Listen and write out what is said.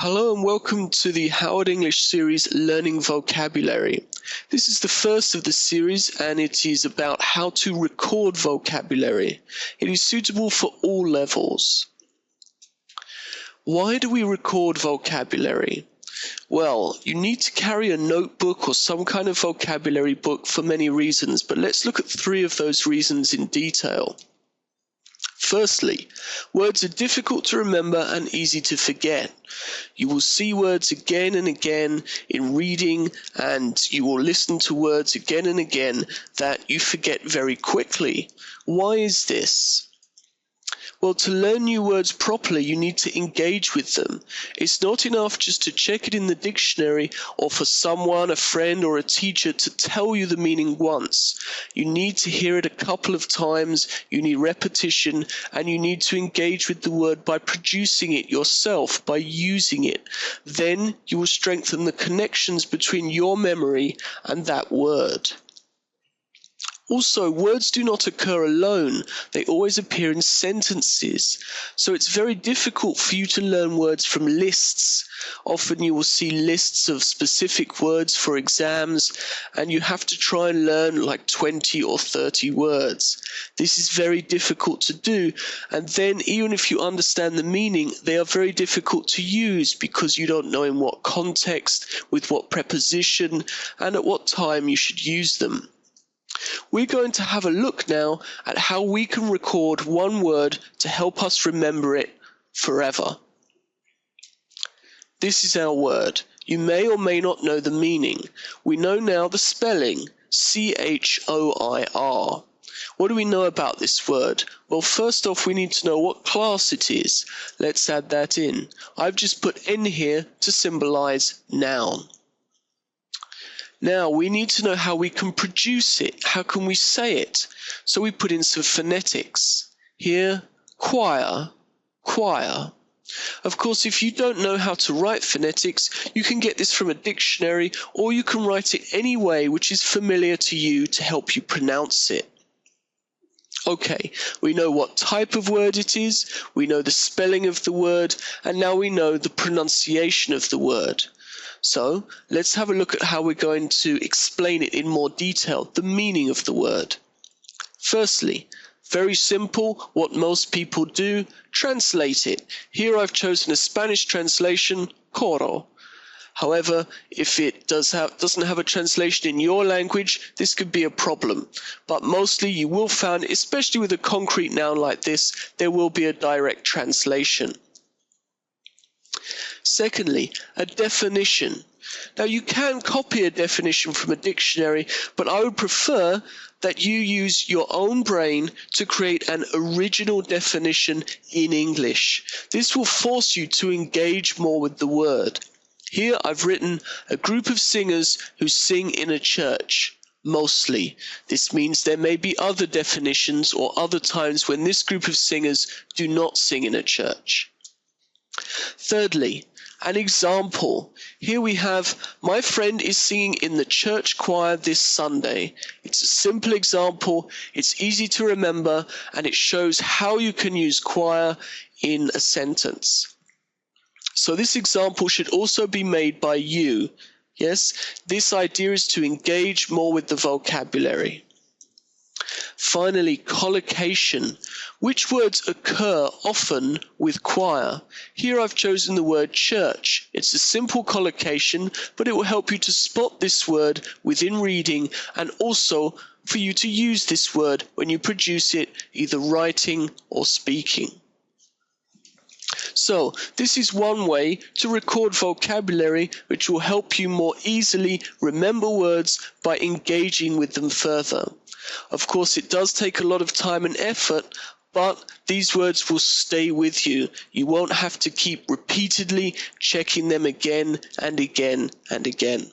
Hello and welcome to the Howard English series Learning Vocabulary. This is the first of the series and it is about how to record vocabulary. It is suitable for all levels. Why do we record vocabulary? Well, you need to carry a notebook or some kind of vocabulary book for many reasons, but let's look at 3 of those reasons in detail. Firstly, words are difficult to remember and easy to forget. You will see words again and again in reading, and you will listen to words again and again that you forget very quickly. Why is this? Well, to learn new words properly, you need to engage with them. It's not enough just to check it in the dictionary or for someone, a friend or a teacher to tell you the meaning once. You need to hear it a couple of times, you need repetition, and you need to engage with the word by producing it yourself, by using it. Then you will strengthen the connections between your memory and that word. Also, words do not occur alone. They always appear in sentences. So it's very difficult for you to learn words from lists. Often you will see lists of specific words for exams, and you have to try and learn like 20 or 30 words. This is very difficult to do, and then even if you understand the meaning, they are very difficult to use because you don't know in what context, with what preposition, and at what time you should use them. We're going to have a look now at how we can record one word to help us remember it forever. This is our word. You may or may not know the meaning. We know now the spelling, C-H-O-I-R. What do we know about this word? Well, first off, we need to know what class it is. Let's add that in. I've just put N here to symbolize noun. Now, we need to know how we can produce it. How can we say it? So we put in some phonetics. Here, choir, choir. Of course, if you don't know how to write phonetics, you can get this from a dictionary, or you can write it any way which is familiar to you to help you pronounce it. Okay, we know what type of word it is, we know the spelling of the word, and now we know the pronunciation of the word. So, let's have a look at how we're going to explain it in more detail, the meaning of the word. Firstly, very simple, what most people do, translate it. Here I've chosen a Spanish translation, coro. However, if it doesn't have a translation in your language, this could be a problem. But mostly you will find, especially with a concrete noun like this, there will be a direct translation. Secondly, a definition. Now you can copy a definition from a dictionary, but I would prefer that you use your own brain to create an original definition in English. This will force you to engage more with the word. Here I've written a group of singers who sing in a church. Mostly. This means there may be other definitions or other times when this group of singers do not sing in a church. Thirdly, an example. Here we have, my friend is singing in the church choir this Sunday. It's a simple example, it's easy to remember, and it shows how you can use choir in a sentence. So this example should also be made by you. Yes, this idea is to engage more with the vocabulary. Finally, collocation. Which words occur often with choir? Here I've chosen the word church. It's a simple collocation, but it will help you to spot this word within reading and also for you to use this word when you produce it, either writing or speaking. So, this is one way to record vocabulary which will help you more easily remember words by engaging with them further. Of course, it does take a lot of time and effort, but these words will stay with you. You won't have to keep repeatedly checking them again and again and again.